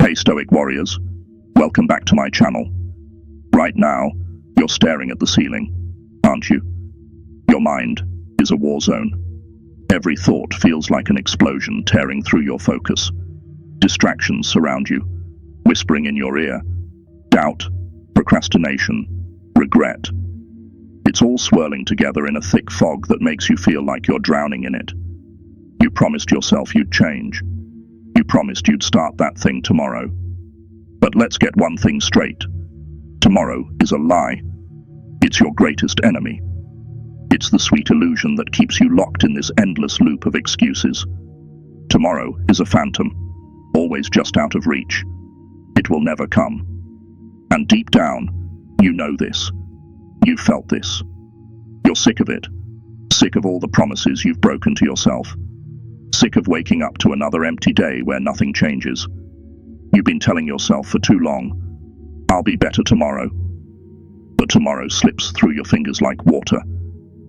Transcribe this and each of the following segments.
Hey Stoic warriors, welcome back to my channel. Right now, you're staring at the ceiling, aren't you? Your mind is a war zone. Every thought feels like an explosion tearing through your focus. Distractions surround you, whispering in your ear. Doubt, procrastination, regret. It's all swirling together in a thick fog that makes you feel like you're drowning in it. You promised yourself you'd change. You promised you'd start that thing tomorrow. But let's get one thing straight. Tomorrow is a lie. It's your greatest enemy. It's the sweet illusion that keeps you locked in this endless loop of excuses. Tomorrow is a phantom, always just out of reach. It will never come. And deep down, you know this. You've felt this. You're sick of it. Sick of all the promises you've broken to yourself. Sick of waking up to another empty day where nothing changes. You've been telling yourself for too long, I'll be better tomorrow. But tomorrow slips through your fingers like water.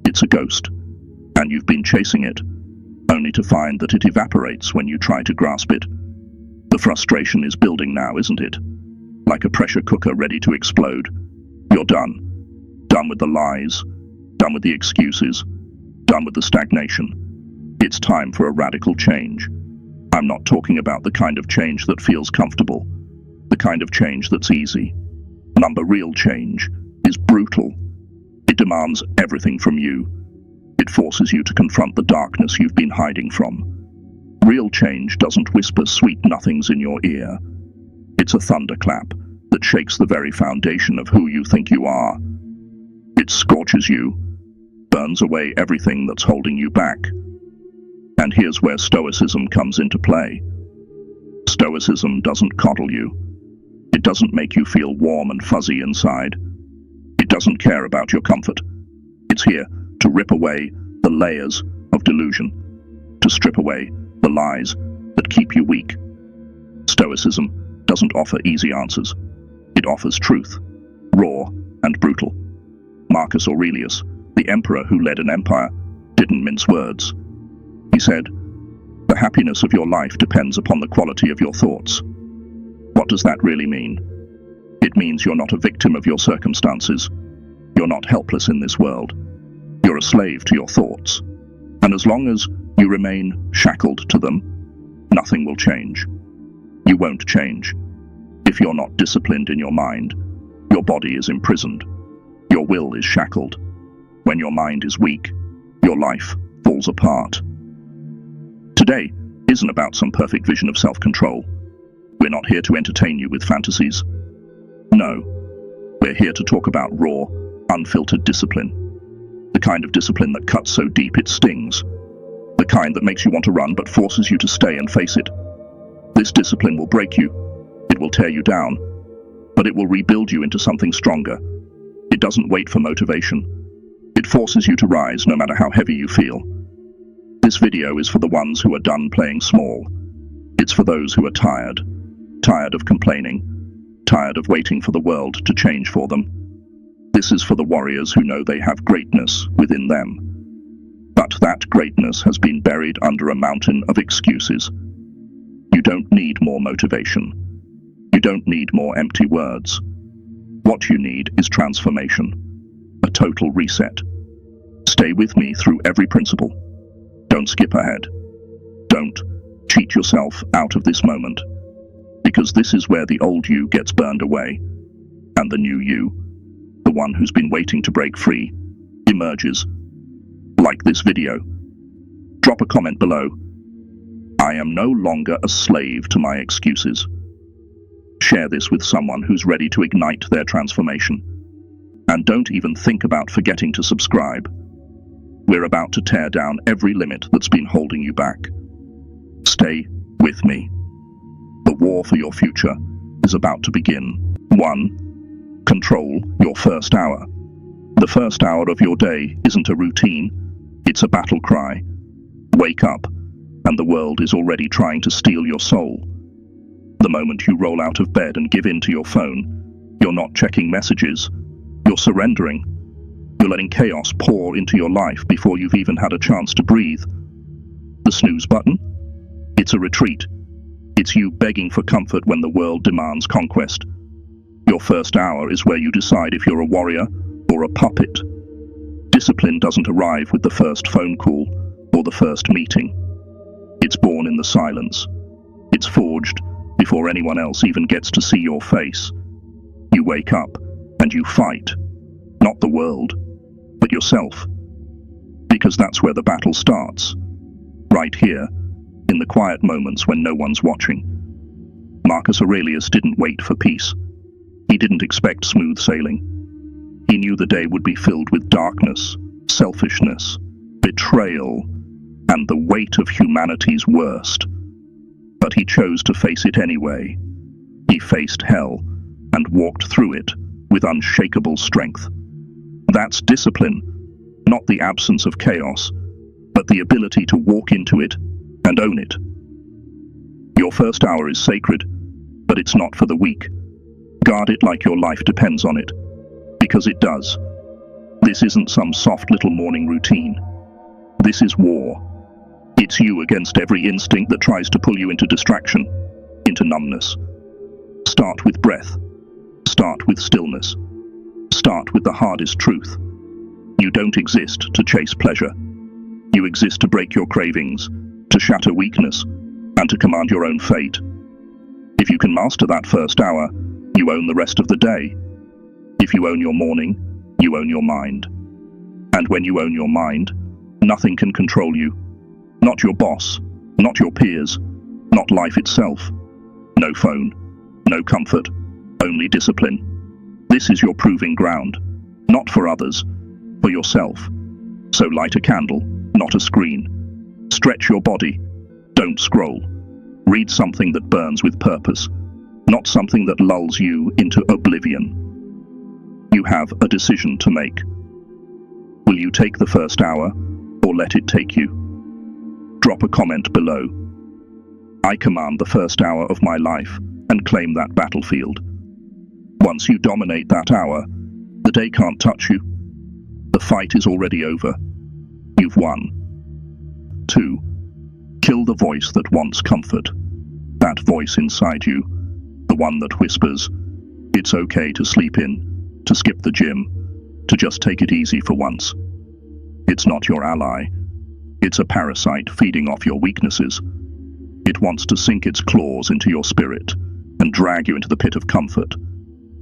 It's a ghost, and you've been chasing it, only to find that it evaporates when you try to grasp it. The frustration is building now, isn't it? Like a pressure cooker ready to explode. You're done. Done with the lies, done with the excuses, done with the stagnation. It's time for a radical change. I'm not talking about the kind of change that feels comfortable, the kind of change that's easy. Real change is brutal. It demands everything from you. It forces you to confront the darkness you've been hiding from. Real change doesn't whisper sweet nothings in your ear. It's a thunderclap that shakes the very foundation of who you think you are. It scorches you, burns away everything that's holding you back. And here's where Stoicism comes into play. Stoicism doesn't coddle you. It doesn't make you feel warm and fuzzy inside. It doesn't care about your comfort. It's here to rip away the layers of delusion, to strip away the lies that keep you weak. Stoicism doesn't offer easy answers. It offers truth, raw and brutal. Marcus Aurelius, the emperor who led an empire, didn't mince words. He said, "The happiness of your life depends upon the quality of your thoughts." What does that really mean? It means you're not a victim of your circumstances. You're not helpless in this world. You're a slave to your thoughts. And as long as you remain shackled to them, nothing will change. You won't change. If you're not disciplined in your mind, your body is imprisoned. Your will is shackled. When your mind is weak, your life falls apart. Today isn't about some perfect vision of self-control. We're not here to entertain you with fantasies. No, we're here to talk about raw, unfiltered discipline. The kind of discipline that cuts so deep it stings. The kind that makes you want to run but forces you to stay and face it. This discipline will break you. It will tear you down. But it will rebuild you into something stronger. It doesn't wait for motivation. It forces you to rise no matter how heavy you feel. This video is for the ones who are done playing small. It's for those who are tired. Tired of complaining. Tired of waiting for the world to change for them. This is for the warriors who know they have greatness within them. But that greatness has been buried under a mountain of excuses. You don't need more motivation. You don't need more empty words. What you need is transformation. A total reset. Stay with me through every principle. Don't skip ahead. Don't cheat yourself out of this moment. Because this is where the old you gets burned away, and the new you, the one who's been waiting to break free, emerges. Like this video. Drop a comment below. I am no longer a slave to my excuses. Share this with someone who's ready to ignite their transformation. And don't even think about forgetting to subscribe. We're about to tear down every limit that's been holding you back. Stay with me. The war for your future is about to begin. 1. Control your first hour. The first hour of your day isn't a routine, it's a battle cry. Wake up, and the world is already trying to steal your soul. The moment you roll out of bed and give in to your phone, you're not checking messages, you're surrendering. You're letting chaos pour into your life before you've even had a chance to breathe. The snooze button? It's a retreat. It's you begging for comfort when the world demands conquest. Your first hour is where you decide if you're a warrior or a puppet. Discipline doesn't arrive with the first phone call or the first meeting. It's born in the silence. It's forged before anyone else even gets to see your face. You wake up and you fight, not the world, but yourself. Because that's where the battle starts. Right here, in the quiet moments when no one's watching. Marcus Aurelius didn't wait for peace. He didn't expect smooth sailing. He knew the day would be filled with darkness, selfishness, betrayal, and the weight of humanity's worst. But he chose to face it anyway. He faced hell and walked through it with unshakable strength. That's discipline, not the absence of chaos, but the ability to walk into it and own it. Your first hour is sacred, but it's not for the weak. Guard it like your life depends on it, because it does. This isn't some soft little morning routine. This is war. It's you against every instinct that tries to pull you into distraction, into numbness. Start with breath. Start with stillness. Start with the hardest truth. You don't exist to chase pleasure. You exist to break your cravings, to shatter weakness, and to command your own fate. If you can master that first hour, you own the rest of the day. If you own your morning, you own your mind. And when you own your mind, nothing can control you. Not your boss, not your peers, not life itself. No phone, no comfort, only discipline. This is your proving ground, not for others, for yourself. So light a candle, not a screen. Stretch your body, don't scroll. Read something that burns with purpose, not something that lulls you into oblivion. You have a decision to make. Will you take the first hour, or let it take you? Drop a comment below. I command the first hour of my life and claim that battlefield. Once you dominate that hour, the day can't touch you. The fight is already over. You've won. 2. Kill the voice that wants comfort. That voice inside you, the one that whispers, it's okay to sleep in, to skip the gym, to just take it easy for once. It's not your ally. It's a parasite feeding off your weaknesses. It wants to sink its claws into your spirit and drag you into the pit of comfort.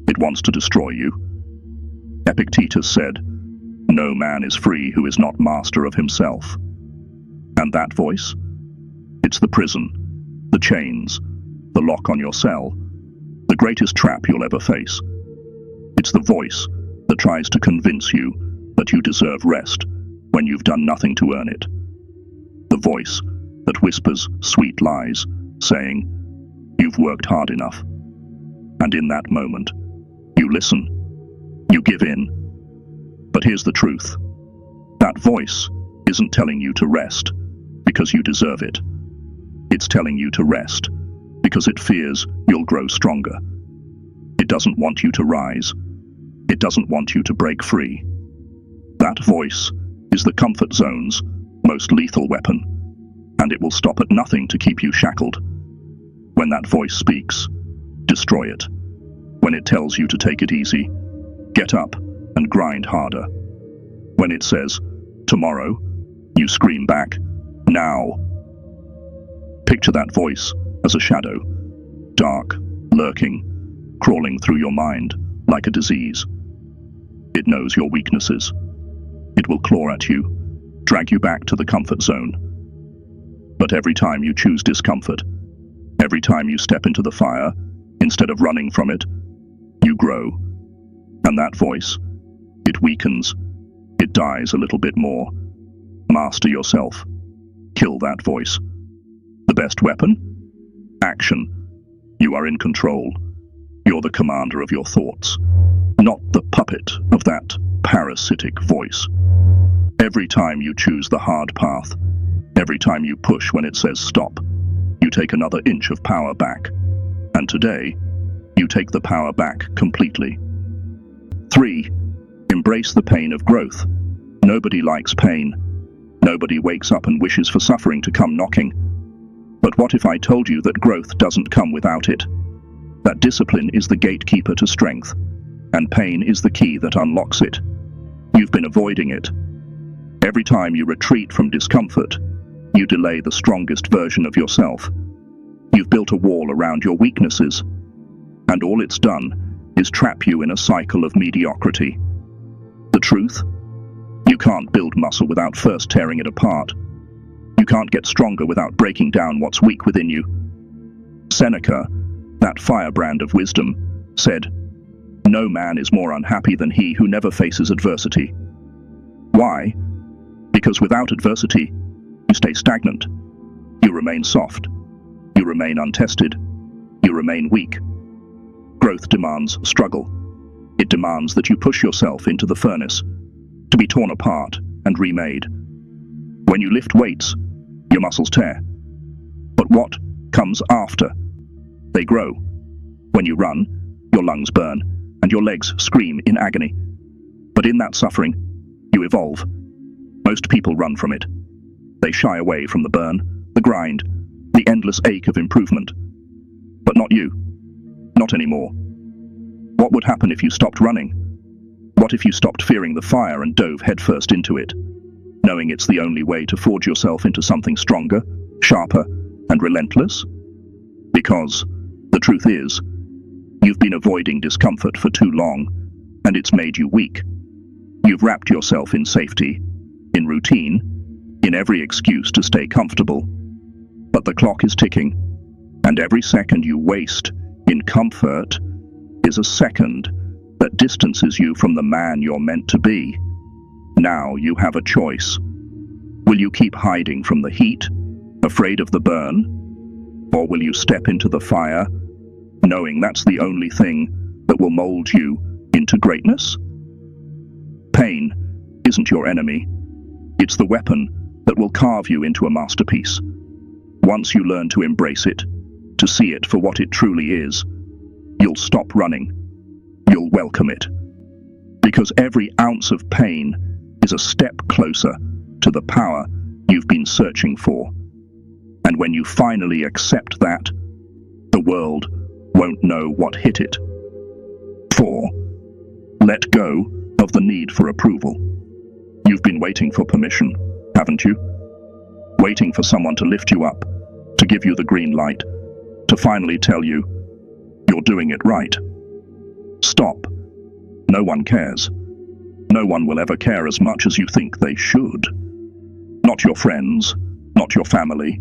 It wants to destroy you. Epictetus said, "No man is free who is not master of himself." And that voice? It's the prison, the chains, the lock on your cell, the greatest trap you'll ever face. It's the voice that tries to convince you that you deserve rest when you've done nothing to earn it. The voice that whispers sweet lies, saying, "You've worked hard enough." And in that moment, you listen, you give in. But here's the truth. That voice isn't telling you to rest because you deserve it. It's telling you to rest because it fears you'll grow stronger. It doesn't want you to rise. It doesn't want you to break free. That voice is the comfort zone's most lethal weapon, and it will stop at nothing to keep you shackled. When that voice speaks, destroy it. When it tells you to take it easy, get up and grind harder. When it says, tomorrow, you scream back, now. Picture that voice as a shadow, dark, lurking, crawling through your mind like a disease. It knows your weaknesses. It will claw at you, drag you back to the comfort zone. But every time you choose discomfort, every time you step into the fire, instead of running from it, you grow. And that voice, it weakens, it dies a little bit more. Master yourself. Kill that voice. The best weapon? Action. You are in control. You're the commander of your thoughts, not the puppet of that parasitic voice. Every time you choose the hard path, every time you push when it says stop, you take another inch of power back. And today, you take the power back completely. 3. Embrace the pain of growth. Nobody likes pain. Nobody wakes up and wishes for suffering to come knocking. But what if I told you that growth doesn't come without it? That discipline is the gatekeeper to strength, and pain is the key that unlocks it. You've been avoiding it. Every time you retreat from discomfort, you delay the strongest version of yourself. You've built a wall around your weaknesses, and all it's done is trap you in a cycle of mediocrity. The truth? You can't build muscle without first tearing it apart. You can't get stronger without breaking down what's weak within you. Seneca, that firebrand of wisdom, said, "No man is more unhappy than he who never faces adversity." Why? Because without adversity, you stay stagnant. You remain soft. You remain untested. You remain weak. Growth demands struggle. It demands that you push yourself into the furnace, to be torn apart and remade. When you lift weights, your muscles tear. But what comes after? They grow. When you run, your lungs burn, and your legs scream in agony. But in that suffering, you evolve. Most people run from it. They shy away from the burn, the grind, the endless ache of improvement. But not you. Not anymore. What would happen if you stopped running? What if you stopped fearing the fire and dove headfirst into it, knowing it's the only way to forge yourself into something stronger, sharper, and relentless? Because the truth is, you've been avoiding discomfort for too long, and it's made you weak. You've wrapped yourself in safety, in routine, in every excuse to stay comfortable. But the clock is ticking, and every second you waste in comfort is a second that distances you from the man you're meant to be. Now you have a choice. Will you keep hiding from the heat, afraid of the burn? Or will you step into the fire, knowing that's the only thing that will mold you into greatness? Pain isn't your enemy. It's the weapon that will carve you into a masterpiece. Once you learn to embrace it, to see it for what it truly is, you'll stop running. You'll welcome it. Because every ounce of pain is a step closer to the power you've been searching for. And when you finally accept that, the world won't know what hit it. 4. Let go of the need for approval. You've been waiting for permission, haven't you? Waiting for someone to lift you up, to give you the green light, to finally tell you you're doing it right. Stop. No one cares. No one will ever care as much as you think they should. Not your friends, not your family,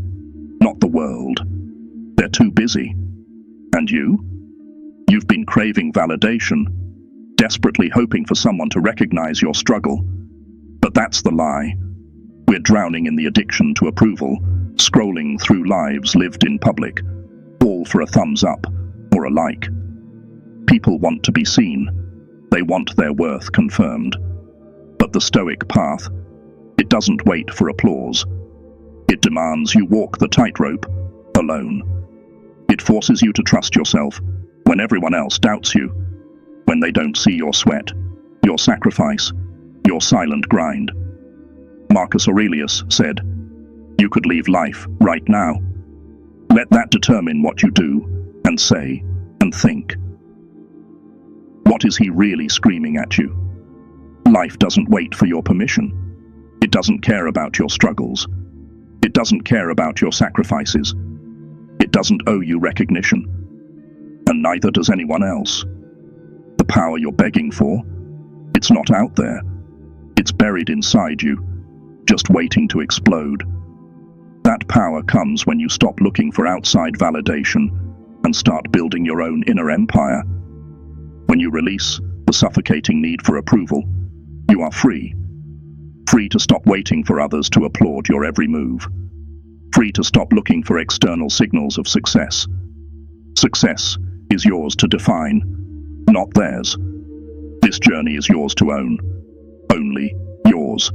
not the world. They're too busy. And you? You've been craving validation, desperately hoping for someone to recognize your struggle. But that's the lie. We're drowning in the addiction to approval, scrolling through lives lived in public, all for a thumbs up or a like. People want to be seen. They want their worth confirmed. But the Stoic path, it doesn't wait for applause. It demands you walk the tightrope alone. It forces you to trust yourself when everyone else doubts you, when they don't see your sweat, your sacrifice, your silent grind. Marcus Aurelius said, "You could leave life right now." Let that determine what you do and say and think. What is he really screaming at you? Life doesn't wait for your permission. It doesn't care about your struggles. It doesn't care about your sacrifices. It doesn't owe you recognition. And neither does anyone else. The power you're begging for, it's not out there. It's buried inside you, just waiting to explode. That power comes when you stop looking for outside validation and start building your own inner empire. When you release the suffocating need for approval, you are free. Free to stop waiting for others to applaud your every move. Free to stop looking for external signals of success. Success is yours to define, not theirs. This journey is yours to own. Only yours.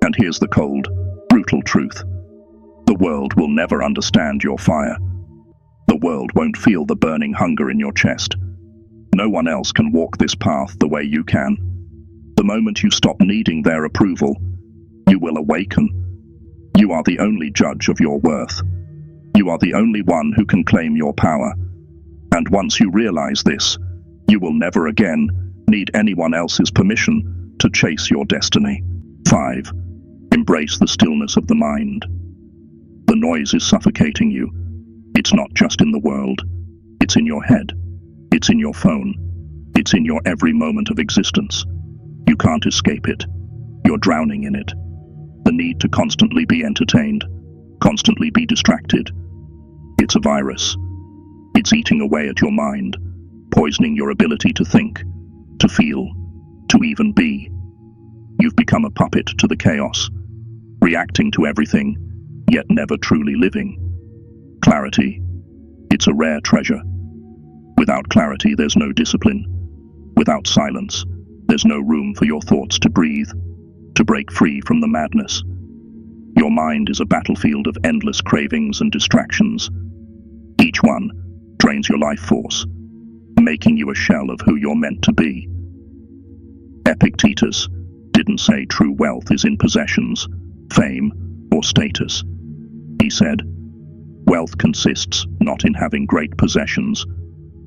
And here's the cold, brutal truth. The world will never understand your fire. The world won't feel the burning hunger in your chest. No one else can walk this path the way you can. The moment you stop needing their approval, you will awaken. You are the only judge of your worth. You are the only one who can claim your power. And once you realize this, you will never again need anyone else's permission to chase your destiny. 5. Embrace the stillness of the mind. The noise is suffocating you. It's not just in the world. It's in your head. It's in your phone. It's in your every moment of existence. You can't escape it. You're drowning in it. The need to constantly be entertained, constantly be distracted. It's a virus. It's eating away at your mind, poisoning your ability to think, to feel, to even be. You've become a puppet to the chaos, reacting to everything, yet never truly living. Clarity. It's a rare treasure. Without clarity, there's no discipline. Without silence, there's no room for your thoughts to breathe, to break free from the madness. Your mind is a battlefield of endless cravings and distractions. Each one drains your life force, making you a shell of who you're meant to be. Epictetus didn't say true wealth is in possessions, fame, or status. He said, wealth consists not in having great possessions,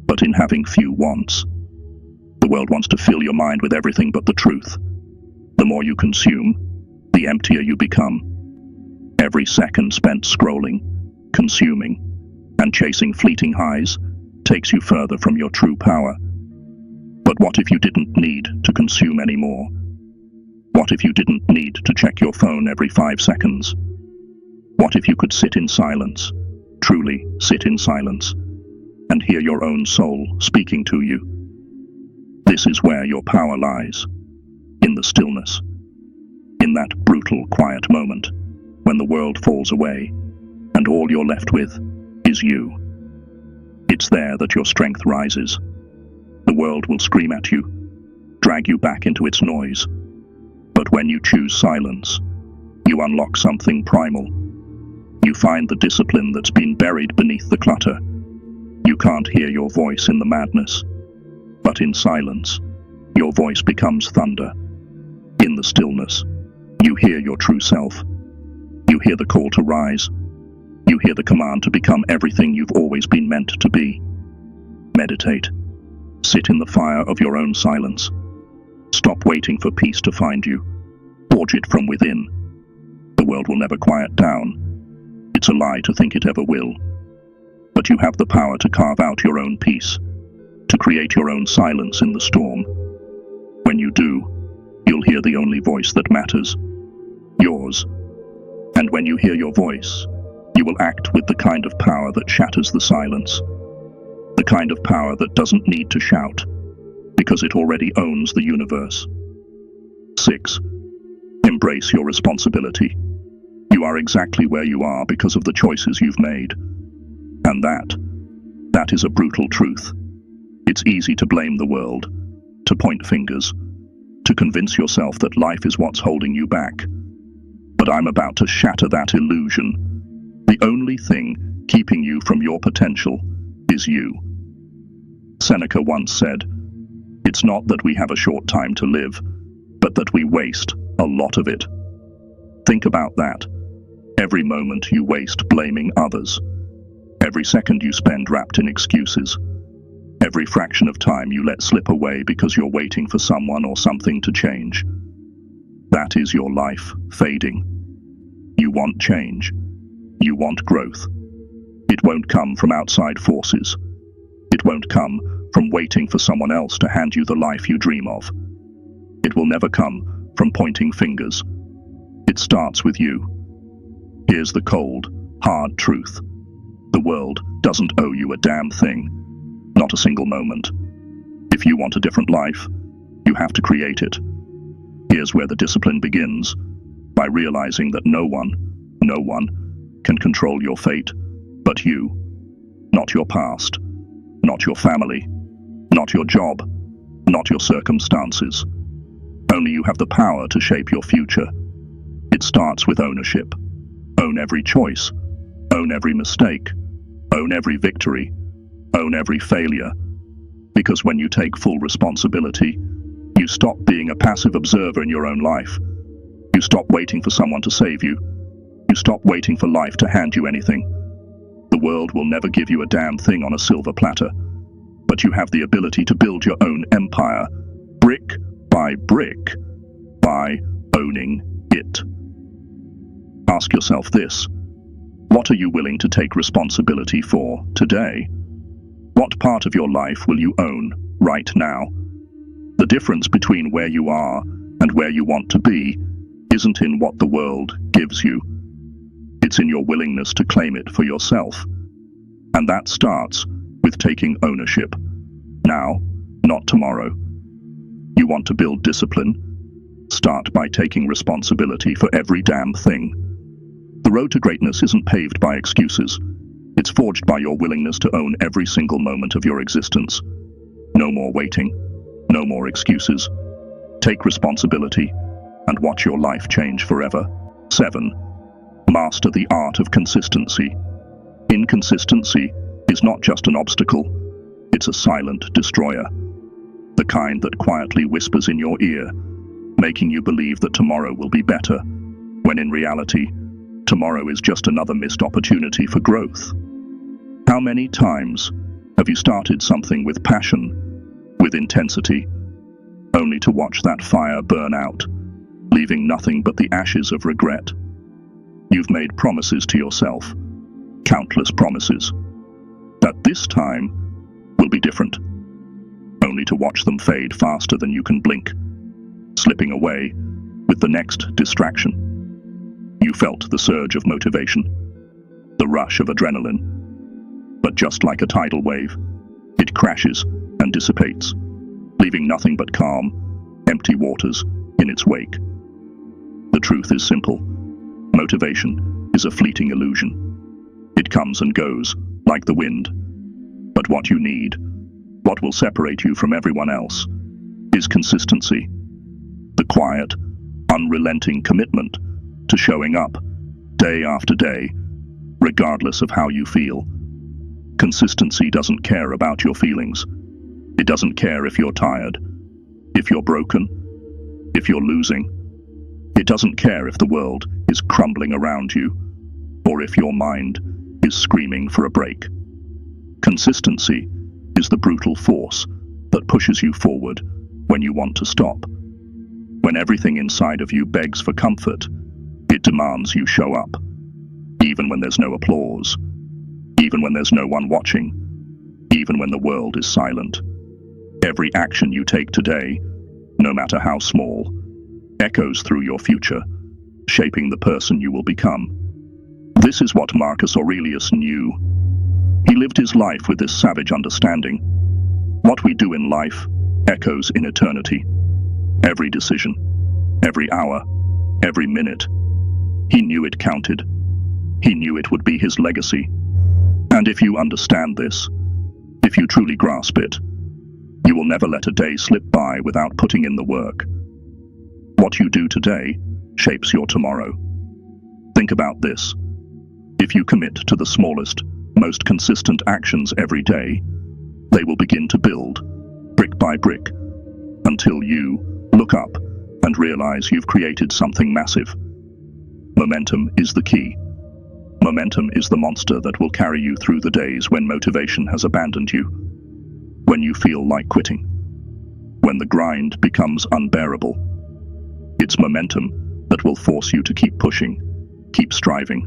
but in having few wants. The world wants to fill your mind with everything but the truth. The more you consume, the emptier you become. Every second spent scrolling, consuming, and chasing fleeting highs takes you further from your true power. But what if you didn't need to consume anymore? What if you didn't need to check your phone every 5 seconds? What if you could sit in silence, truly sit in silence, and hear your own soul speaking to you? This is where your power lies, in the stillness, in that brutal, quiet moment when the world falls away and all you're left with is you. It's there that your strength rises. The world will scream at you, drag you back into its noise. But when you choose silence, you unlock something primal. You find the discipline that's been buried beneath the clutter. You can't hear your voice in the madness, but in silence, your voice becomes thunder. In the stillness, you hear your true self. You hear the call to rise. You hear the command to become everything you've always been meant to be. Meditate. Sit in the fire of your own silence. Stop waiting for peace to find you. Forge it from within. The world will never quiet down. It's a lie to think it ever will. But you have the power to carve out your own peace, to create your own silence in the storm. When you do, you'll hear the only voice that matters, yours. And when you hear your voice, you will act with the kind of power that shatters the silence, the kind of power that doesn't need to shout, because it already owns the universe. 6. Embrace your responsibility. You are exactly where you are because of the choices you've made. And that is a brutal truth. It's easy to blame the world, to point fingers, to convince yourself that life is what's holding you back. But I'm about to shatter that illusion. The only thing keeping you from your potential is you. Seneca once said, "It's not that we have a short time to live, but that we waste a lot of it." Think about that. Every moment you waste blaming others. Every second you spend wrapped in excuses. Every fraction of time you let slip away because you're waiting for someone or something to change. That is your life fading. You want change. You want growth. It won't come from outside forces. It won't come from waiting for someone else to hand you the life you dream of. It will never come from pointing fingers. It starts with you. Here's the cold, hard truth. The world doesn't owe you a damn thing. Not a single moment. If you want a different life, you have to create it. Here's where the discipline begins, by realizing that no one can control your fate but you. Not your past, not your family, not your job, not your circumstances. Only you have the power to shape your future. It starts with ownership. Own every choice. Own every mistake. Own every victory. Own every failure. Because when you take full responsibility, you stop being a passive observer in your own life. You stop waiting for someone to save you. You stop waiting for life to hand you anything. The world will never give you a damn thing on a silver platter, but you have the ability to build your own empire, brick by owning it. Ask yourself this: what are you willing to take responsibility for today? What part of your life will you own right now? The difference between where you are and where you want to be isn't in what the world gives you. It's in your willingness to claim it for yourself. And that starts with taking ownership. Now, not tomorrow. You want to build discipline? Start by taking responsibility for every damn thing. The road to greatness isn't paved by excuses. It's forged by your willingness to own every single moment of your existence. No more waiting. No more excuses. Take responsibility and watch your life change forever. 7. Master the art of consistency. Inconsistency is not just an obstacle, it's a silent destroyer. The kind that quietly whispers in your ear, making you believe that tomorrow will be better, when in reality, tomorrow is just another missed opportunity for growth. How many times have you started something with passion, with intensity, only to watch that fire burn out, leaving nothing but the ashes of regret? You've made promises to yourself, countless promises, that this time will be different, only to watch them fade faster than you can blink, slipping away with the next distraction. You felt the surge of motivation, the rush of adrenaline, but just like a tidal wave, it crashes and dissipates, leaving nothing but calm, empty waters in its wake. The truth is simple. Motivation is a fleeting illusion. It comes and goes like the wind. But what you need, what will separate you from everyone else, is consistency. The quiet, unrelenting commitment to showing up day after day, regardless of how you feel. Consistency doesn't care about your feelings. It doesn't care if you're tired, if you're broken, if you're losing. It doesn't care if the world is crumbling around you, or if your mind is screaming for a break. Consistency is the brutal force that pushes you forward when you want to stop. When everything inside of you begs for comfort, it demands you show up, even when there's no applause, even when there's no one watching, even when the world is silent. Every action you take today, no matter how small, echoes through your future, shaping the person you will become. This is what Marcus Aurelius knew. He lived his life with this savage understanding. What we do in life echoes in eternity. Every decision, every hour, every minute. He knew it counted. He knew it would be his legacy. And if you understand this, if you truly grasp it, you will never let a day slip by without putting in the work. What you do today shapes your tomorrow. Think about this. If you commit to the smallest, most consistent actions every day, they will begin to build, brick by brick, until you look up and realize you've created something massive. Momentum is the key. Momentum is the monster that will carry you through the days when motivation has abandoned you, when you feel like quitting, when the grind becomes unbearable. It's momentum that will force you to keep pushing, keep striving,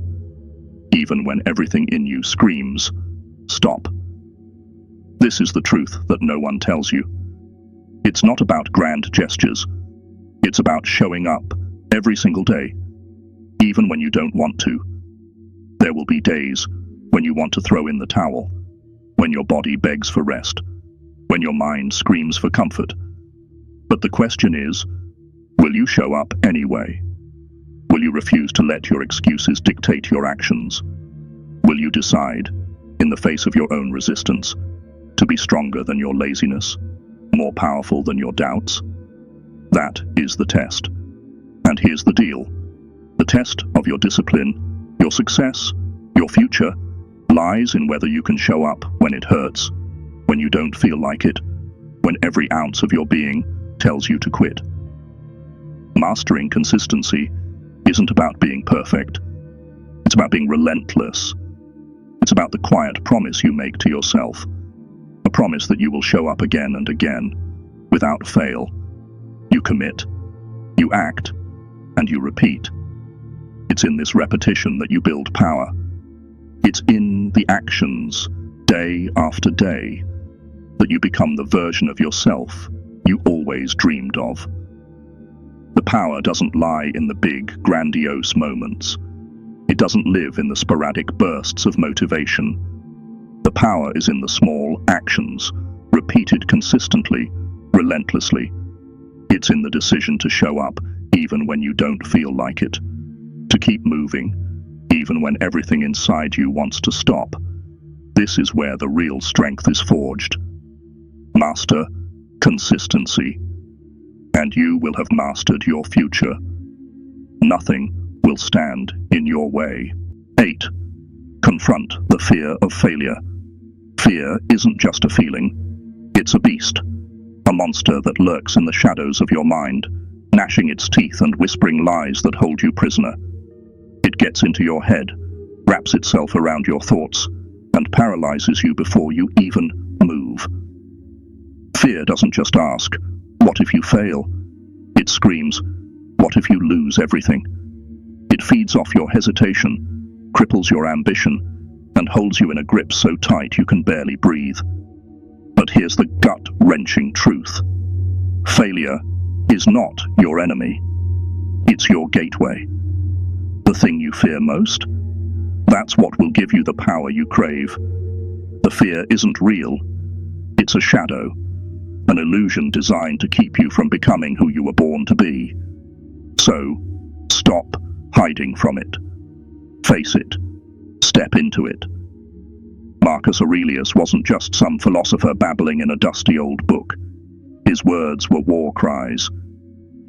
even when everything in you screams, stop. This is the truth that no one tells you. It's not about grand gestures. It's about showing up every single day, even when you don't want to. There will be days when you want to throw in the towel, when your body begs for rest, when your mind screams for comfort. But the question is, will you show up anyway? Will you refuse to let your excuses dictate your actions? Will you decide, in the face of your own resistance, to be stronger than your laziness, more powerful than your doubts? That is the test. And here's the deal. The test of your discipline, your success, your future, lies in whether you can show up when it hurts, when you don't feel like it, when every ounce of your being tells you to quit. Mastering consistency isn't about being perfect. It's about being relentless. It's about the quiet promise you make to yourself, a promise that you will show up again and again, without fail. You commit, you act, and you repeat. It's in this repetition that you build power. It's in the actions, day after day, that you become the version of yourself you always dreamed of. The power doesn't lie in the big, grandiose moments. It doesn't live in the sporadic bursts of motivation. The power is in the small actions, repeated consistently, relentlessly. It's in the decision to show up even when you don't feel like it, to keep moving, even when everything inside you wants to stop. This is where the real strength is forged. Master consistency, and you will have mastered your future. Nothing will stand in your way. 8. Confront the fear of failure. Fear isn't just a feeling, it's a beast, a monster that lurks in the shadows of your mind, gnashing its teeth and whispering lies that hold you prisoner. It gets into your head, wraps itself around your thoughts, and paralyzes you before you even move. Fear doesn't just ask, "What if you fail?" It screams, "What if you lose everything?" It feeds off your hesitation, cripples your ambition, and holds you in a grip so tight you can barely breathe. But here's the gut-wrenching truth. Failure is not your enemy. It's your gateway. The thing you fear most? That's what will give you the power you crave. The fear isn't real. It's a shadow, an illusion designed to keep you from becoming who you were born to be. So, stop hiding from it. Face it. Step into it. Marcus Aurelius wasn't just some philosopher babbling in a dusty old book. His words were war cries.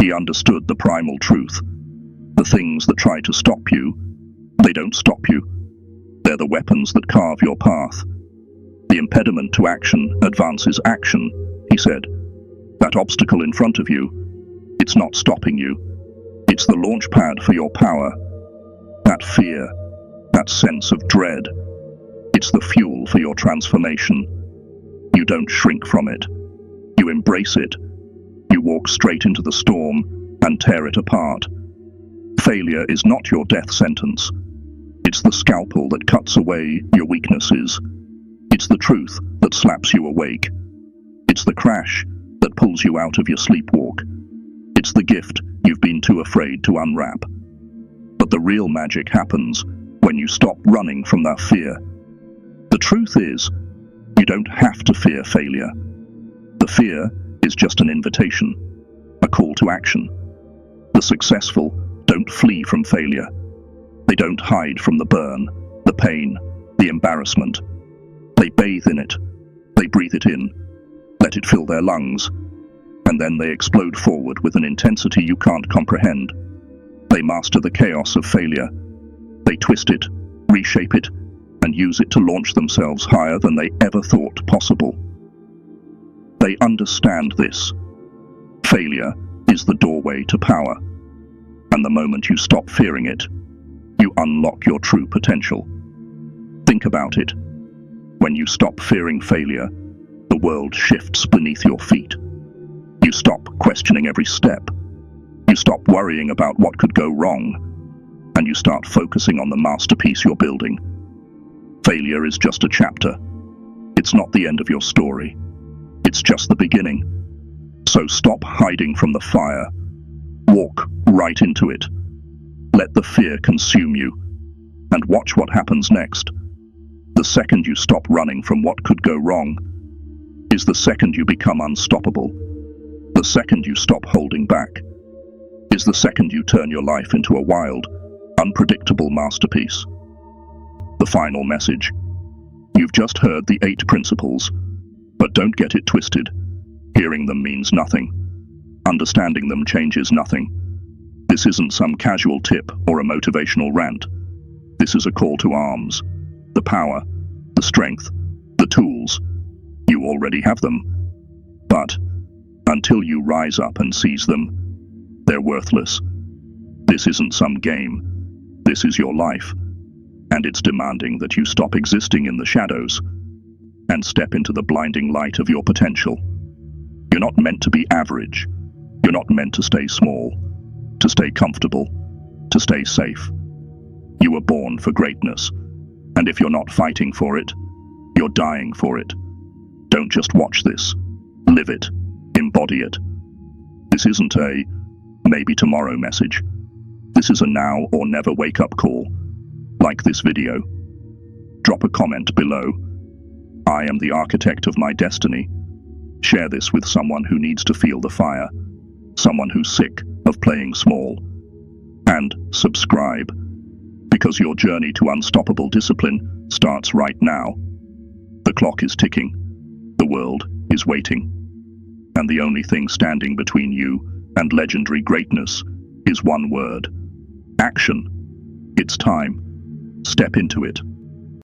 He understood the primal truth. The things that try to stop you, they don't stop you. They're the weapons that carve your path. The impediment to action advances action, he said. That obstacle in front of you, it's not stopping you. It's the launch pad for your power. That fear, that sense of dread, it's the fuel for your transformation. You don't shrink from it. You embrace it. You walk straight into the storm and tear it apart. Failure is not your death sentence. It's the scalpel that cuts away your weaknesses. It's the truth that slaps you awake. It's the crash that pulls you out of your sleepwalk. It's the gift you've been too afraid to unwrap. But the real magic happens when you stop running from that fear. The truth is, you don't have to fear failure. The fear is just an invitation, a call to action. The successful don't flee from failure. They don't hide from the burn, the pain, the embarrassment. They bathe in it. They breathe it in, let it fill their lungs, and then they explode forward with an intensity you can't comprehend. They master the chaos of failure. They twist it, reshape it, and use it to launch themselves higher than they ever thought possible. They understand this. Failure is the doorway to power, and the moment you stop fearing it, you unlock your true potential. Think about it. When you stop fearing failure, the world shifts beneath your feet. You stop questioning every step. You stop worrying about what could go wrong, and you start focusing on the masterpiece you're building. Failure is just a chapter. It's not the end of your story. It's just the beginning. So stop hiding from the fire. Walk right into it. Let the fear consume you, and watch what happens next. The second you stop running from what could go wrong is the second you become unstoppable. The second you stop holding back is the second you turn your life into a wild, unpredictable masterpiece. The final message. You've just heard the 8 principles, but don't get it twisted. Hearing them means nothing. Understanding them changes nothing. This isn't some casual tip or a motivational rant. This is a call to arms. The power, the strength, the tools. You already have them. But until you rise up and seize them, they're worthless. This isn't some game. This is your life. And it's demanding that you stop existing in the shadows and step into the blinding light of your potential. You're not meant to be average. You're not meant to stay small, to stay comfortable, to stay safe. You were born for greatness, and if you're not fighting for it, you're dying for it. Don't just watch this. Live it. Embody it. This isn't a maybe tomorrow message. This is a now or never wake-up call. Like this video. Drop a comment below. I am the architect of my destiny. Share this with someone who needs to feel the fire, someone who's sick of playing small. And subscribe, because your journey to unstoppable discipline starts right now. The clock is ticking. The world is waiting. And the only thing standing between you and legendary greatness is one word: action. It's time. Step into it.